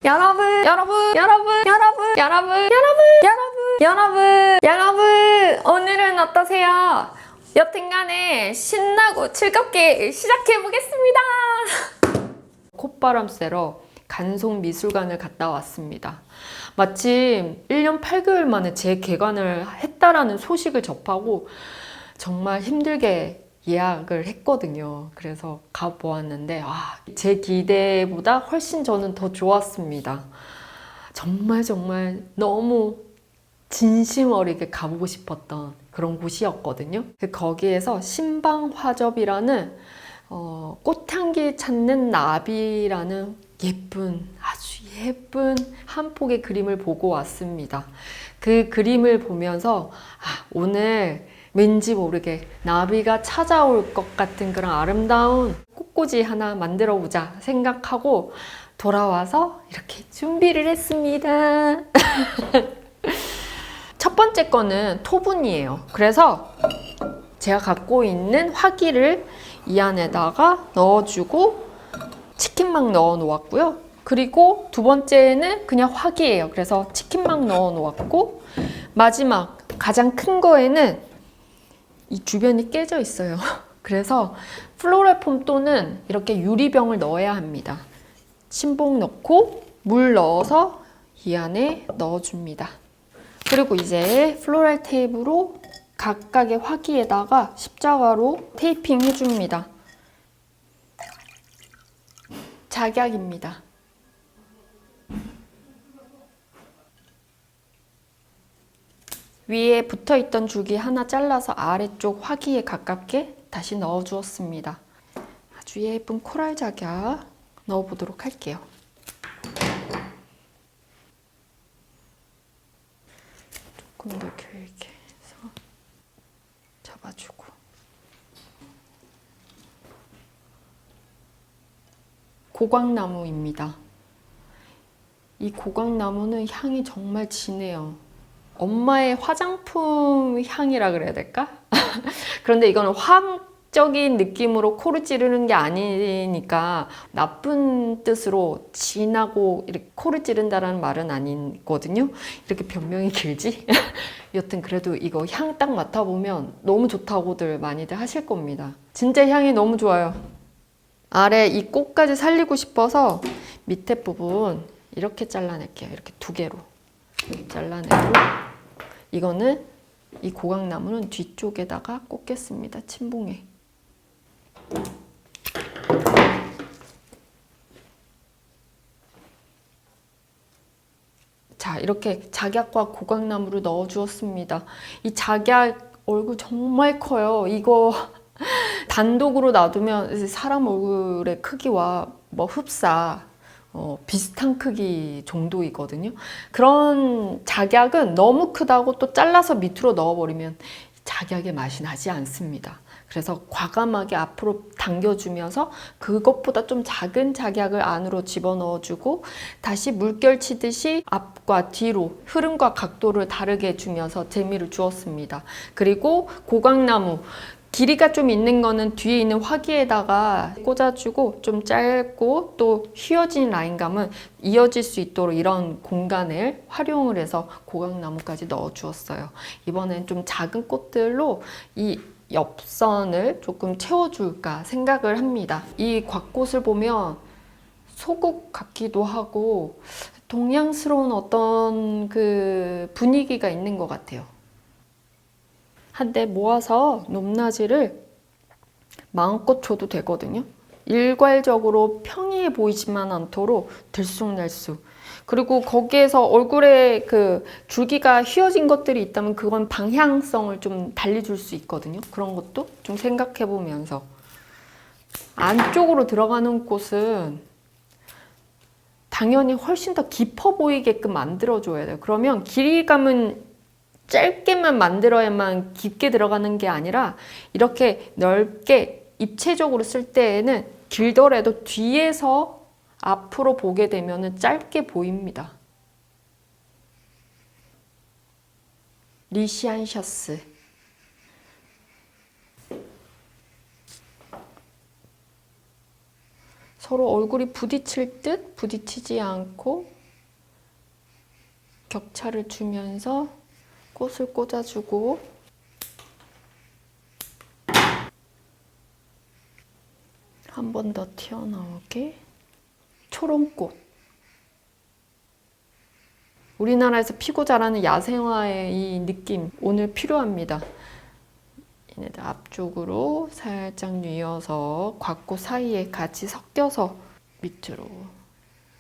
여러분, 여러분, 여러분, 여러분, 여러분, 여러분, 여러분, 여러분, 오늘은 어떠세요? 여튼간에 신나고 즐겁게 시작해보겠습니다. 콧바람 쐬러 간송미술관을 갔다 왔습니다. 마침 1년 8개월 만에 재개관을 했다라는 소식을 접하고 정말 힘들게 예약을 했거든요. 그래서 가보았는데 제 기대보다 훨씬 저는 더 좋았습니다. 정말 너무 진심 어리게 가보고 싶었던 그런 곳이었거든요. 거기에서 신방화접이라는 꽃향기 찾는 나비라는 아주 예쁜 한 폭의 그림을 보고 왔습니다. 그 그림을 보면서 오늘 왠지 모르게 나비가 찾아올 것 같은 그런 아름다운 꽃꽂이 하나 만들어 보자 생각하고 돌아와서 이렇게 준비를 했습니다. 첫 번째 거는 토분이에요. 그래서 제가 갖고 있는 화기를 이 안에다가 넣어주고 치킨막 넣어 놓았고요. 그리고 두 번째는 그냥 화기예요. 그래서 치킨막 넣어 놓았고, 마지막 가장 큰 거에는 이 주변이 깨져 있어요. 그래서 플로럴 폼또는 이렇게 유리병을 넣어야 합니다. 침봉 넣고 물 넣어서 이 안에 넣어줍니다. 그리고 이제 플로럴 테이프로 각각의 화기에다가 십자가로 테이핑 해줍니다. 작약입니다. 위에 붙어있던 줄기 하나 잘라서 아래쪽 화기에 가깝게 다시 넣어주었습니다. 아주 예쁜 코랄 작약 넣어보도록 할게요. 조금 더 길게 해서 잡아주고, 고광나무입니다. 이 고광나무는 향이 정말 진해요. 엄마의 화장품 향이라 그래야 될까? 그런데 이거는 화학적인 느낌으로 코를 찌르는 게 아니니까 나쁜 뜻으로 진하고 이렇게 코를 찌른다라는 말은 아니거든요. 이렇게 변명이 길지? 여튼 그래도 이거 향 딱 맡아보면 너무 좋다고들 많이들 하실 겁니다. 진짜 향이 너무 좋아요. 아래 이 꽃까지 살리고 싶어서 밑에 부분 이렇게 잘라낼게요. 이렇게 두 개로 이렇게 잘라내고, 이거는 이 고강나무는 뒤쪽에다가 꽂겠습니다. 침봉에. 자, 이렇게 작약과 고강나무를 넣어 주었습니다. 이 작약 얼굴 정말 커요. 이거 단독으로 놔두면 사람 얼굴의 크기와 흡사 비슷한 크기 정도이거든요. 그런 작약은 너무 크다고 또 잘라서 밑으로 넣어버리면 작약의 맛이 나지 않습니다. 그래서 과감하게 앞으로 당겨주면서 그것보다 좀 작은 작약을 안으로 집어넣어주고 다시 물결 치듯이 앞과 뒤로 흐름과 각도를 다르게 해주면서 재미를 주었습니다. 그리고 고강나무 길이가 좀 있는 거는 뒤에 있는 화기에다가 꽂아주고, 좀 짧고 또 휘어진 라인감은 이어질 수 있도록 이런 공간을 활용을 해서 고강나무까지 넣어 주었어요. 이번엔 좀 작은 꽃들로 이 옆선을 조금 채워줄까 생각을 합니다. 이 곽꽃을 보면 소국 같기도 하고 동양스러운 어떤 그 분위기가 있는 것 같아요. 한데 모아서 높낮이를 마음껏 줘도 되거든요. 일괄적으로 평이해 보이지만 않도록 들쑥날쑥. 그리고 거기에서 얼굴에 그 줄기가 휘어진 것들이 있다면 그건 방향성을 좀 달리 줄 수 있거든요. 그런 것도 좀 생각해 보면서. 안쪽으로 들어가는 꽃은 당연히 훨씬 더 깊어 보이게끔 만들어줘야 돼요. 그러면 길이감은 짧게만 만들어야만 깊게 들어가는 게 아니라 이렇게 넓게 입체적으로 쓸 때에는 길더라도 뒤에서 앞으로 보게 되면 짧게 보입니다. 리시안셔스. 서로 얼굴이 부딪힐 듯 부딪히지 않고 격차를 주면서 꽃을 꽂아주고 한 번 더 튀어나오게 초롱꽃. 우리나라에서 피고 자라는 야생화의 이 느낌 오늘 필요합니다. 얘네들 앞쪽으로 살짝 뉘어서 곽꽃 사이에 같이 섞여서 밑으로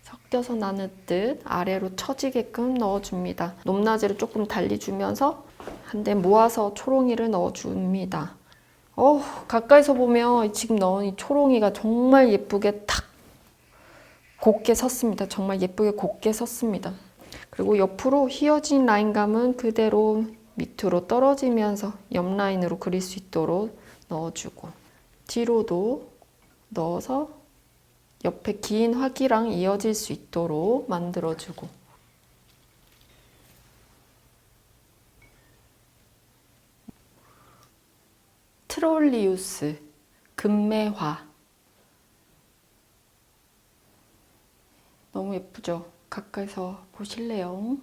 섞여서 나는 듯 아래로 처지게끔 넣어줍니다. 높낮이를 조금 달리주면서 한데 모아서 초롱이를 넣어줍니다. 가까이서 보면 지금 넣은 이 초롱이가 정말 예쁘게 탁 곱게 섰습니다. 정말 예쁘게 곱게 섰습니다. 그리고 옆으로 휘어진 라인감은 그대로 밑으로 떨어지면서 옆 라인으로 그릴 수 있도록 넣어주고 뒤로도 넣어서 옆에 긴 화기랑 이어질 수 있도록 만들어주고 트롤리우스 금매화 너무 예쁘죠? 가까이서 보실래요?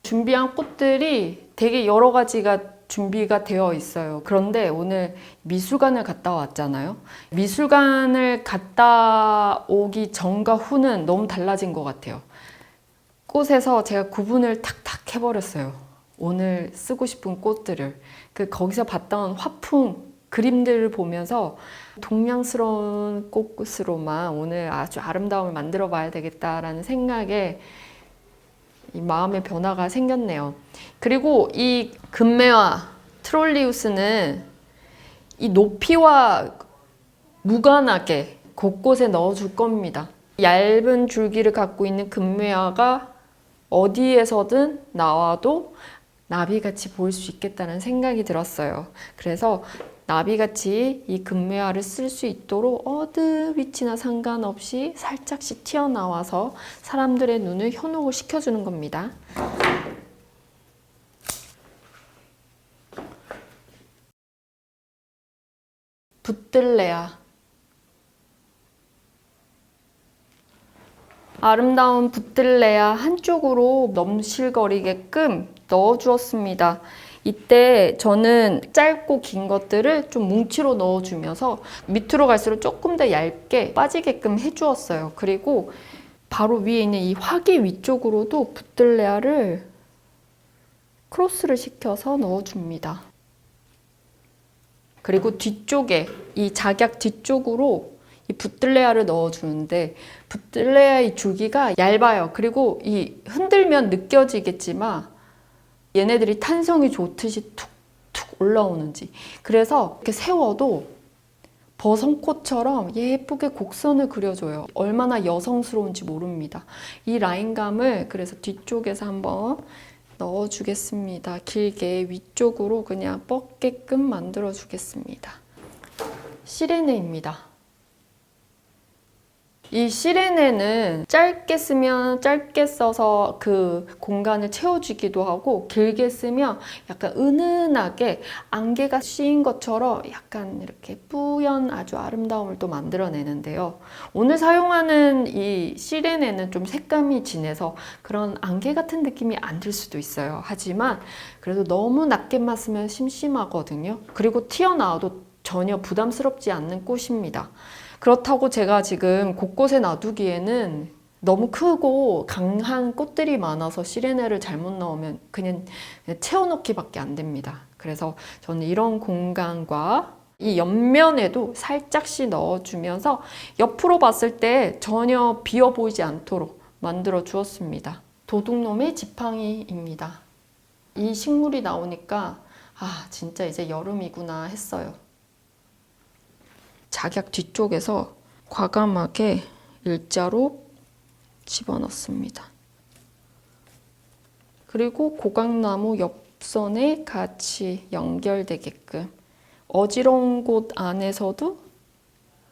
준비한 꽃들이 되게 여러 가지가 준비가 되어 있어요. 그런데 오늘 미술관을 갔다 왔잖아요. 미술관을 갔다 오기 전과 후는 너무 달라진 것 같아요. 꽃에서 제가 구분을 탁탁 해버렸어요. 오늘 쓰고 싶은 꽃들을. 거기서 봤던 화풍, 그림들을 보면서 동양스러운 꽃으로만 오늘 아주 아름다움을 만들어 봐야 되겠다라는 생각에 이 마음의 변화가 생겼네요. 그리고 이 금매화 트롤리우스는 이 높이와 무관하게 곳곳에 넣어줄 겁니다. 얇은 줄기를 갖고 있는 금매화가 어디에서든 나와도 나비같이 보일 수 있겠다는 생각이 들었어요. 그래서 나비같이 이 금매화를 쓸 수 있도록 어느 위치나 상관없이 살짝씩 튀어나와서 사람들의 눈을 현혹을 시켜주는 겁니다. 붓들레아 아름다운 붓들레아 한쪽으로 넘실거리게끔 넣어주었습니다. 이때 저는 짧고 긴 것들을 좀 뭉치로 넣어주면서 밑으로 갈수록 조금 더 얇게 빠지게끔 해주었어요. 그리고 바로 위에 있는 이 화기 위쪽으로도 붓들레아를 크로스를 시켜서 넣어줍니다. 그리고 뒤쪽에 이 작약 뒤쪽으로 이 붓들레아를 넣어주는데 붓들레아의 줄기가 얇아요. 그리고 이 흔들면 느껴지겠지만 얘네들이 탄성이 좋듯이 툭툭 올라오는지 그래서 이렇게 세워도 버선꽃처럼 예쁘게 곡선을 그려줘요. 얼마나 여성스러운지 모릅니다. 이 라인감을 그래서 뒤쪽에서 한번 넣어주겠습니다. 길게 위쪽으로 그냥 뻗게끔 만들어주겠습니다. 시레네입니다. 이 시레네는 짧게 쓰면 짧게 써서 그 공간을 채워주기도 하고 길게 쓰면 약간 은은하게 안개가 씌인 것처럼 약간 이렇게 뿌연 아주 아름다움을 또 만들어내는데요. 오늘 사용하는 이 시레네는 좀 색감이 진해서 그런 안개 같은 느낌이 안 들 수도 있어요. 하지만 그래도 너무 낮게만 쓰면 심심하거든요. 그리고 튀어나와도 전혀 부담스럽지 않는 꽃입니다. 그렇다고 제가 지금 곳곳에 놔두기에는 너무 크고 강한 꽃들이 많아서 시레네를 잘못 넣으면 그냥 채워넣기 밖에 안 됩니다. 그래서 저는 이런 공간과 이 옆면에도 살짝씩 넣어주면서 옆으로 봤을 때 전혀 비어 보이지 않도록 만들어 주었습니다. 도둑놈의 지팡이입니다. 이 식물이 나오니까 진짜 이제 여름이구나 했어요. 작약 뒤쪽에서 과감하게 일자로 집어넣습니다. 그리고 고강나무 옆선에 같이 연결되게끔 어지러운 곳 안에서도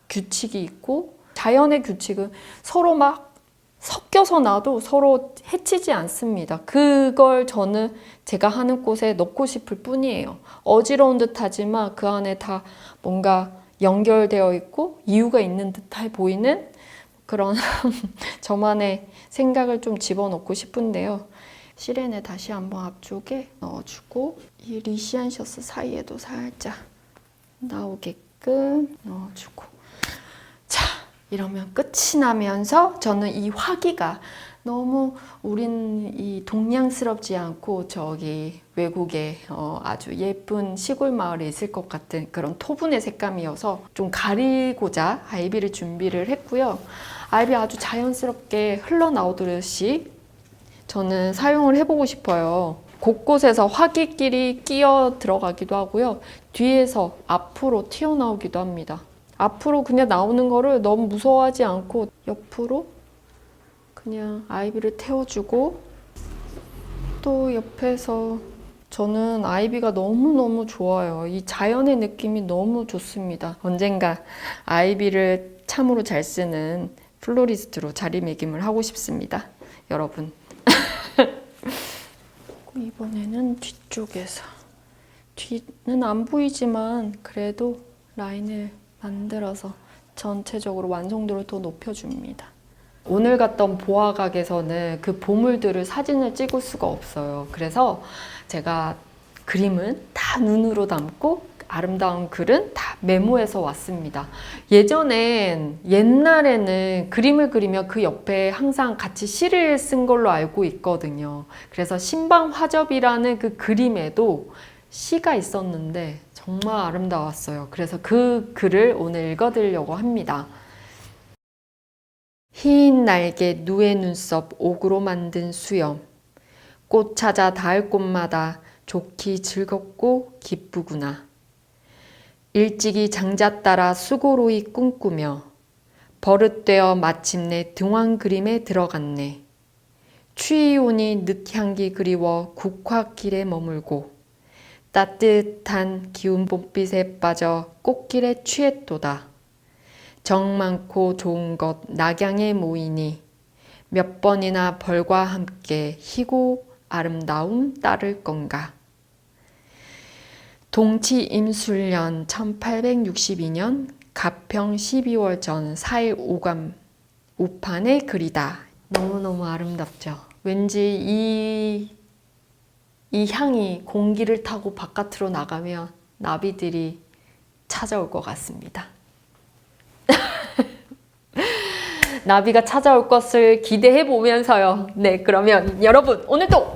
규칙이 있고 자연의 규칙은 서로 막 섞여서 놔도 서로 해치지 않습니다. 그걸 저는 제가 하는 곳에 넣고 싶을 뿐이에요. 어지러운 듯 하지만 그 안에 다 뭔가 연결되어 있고 이유가 있는 듯해 보이는 그런 저만의 생각을 좀 집어넣고 싶은데요. 실엔에 다시 한번 앞쪽에 넣어주고 이 리시안 셔츠 사이에도 살짝 나오게끔 넣어주고, 자, 이러면 끝이 나면서 저는 이 화기가 너무 우린 이 동양스럽지 않고 저기 외국에 아주 예쁜 시골 마을에 있을 것 같은 그런 토분의 색감이어서 좀 가리고자 아이비를 준비를 했고요. 아이비 아주 자연스럽게 흘러나오듯이 저는 사용을 해보고 싶어요. 곳곳에서 화기끼리 끼어 들어가기도 하고요. 뒤에서 앞으로 튀어나오기도 합니다. 앞으로 그냥 나오는 거를 너무 무서워하지 않고 옆으로 그냥 아이비를 태워주고, 또 옆에서 저는 아이비가 너무너무 좋아요. 이 자연의 느낌이 너무 좋습니다. 언젠가 아이비를 참으로 잘 쓰는 플로리스트로 자리매김을 하고 싶습니다. 여러분. 이번에는 뒤쪽에서, 뒤는 안 보이지만 그래도 라인을 만들어서 전체적으로 완성도를 더 높여줍니다. 오늘 갔던 보아각에서는 그 보물들을 사진을 찍을 수가 없어요. 그래서 제가 그림은 다 눈으로 담고 아름다운 글은 다 메모해서 왔습니다. 옛날에는 그림을 그리면 그 옆에 항상 같이 시를 쓴 걸로 알고 있거든요. 그래서 신방화접이라는 그 그림에도 시가 있었는데 정말 아름다웠어요. 그래서 그 글을 오늘 읽어드리려고 합니다. 흰 날개 누에 눈썹 옥으로 만든 수염, 꽃 찾아 닿을 곳마다 좋기 즐겁고 기쁘구나. 일찍이 장자 따라 수고로이 꿈꾸며 버릇되어 마침내 등왕 그림에 들어갔네. 추위오니 늦향기 그리워 국화길에 머물고 따뜻한 기운 봄빛에 빠져 꽃길에 취했도다. 정 많고 좋은 것 낙양에 모이니 몇 번이나 벌과 함께 희고 아름다움 따를 건가. 동치 임술년 1862년 가평 12월 전 4일 오감 우판의 글이다. 너무너무 아름답죠. 왠지 이 향이 공기를 타고 바깥으로 나가면 나비들이 찾아올 것 같습니다. 나비가 찾아올 것을 기대해 보면서요. 네, 그러면 여러분 오늘도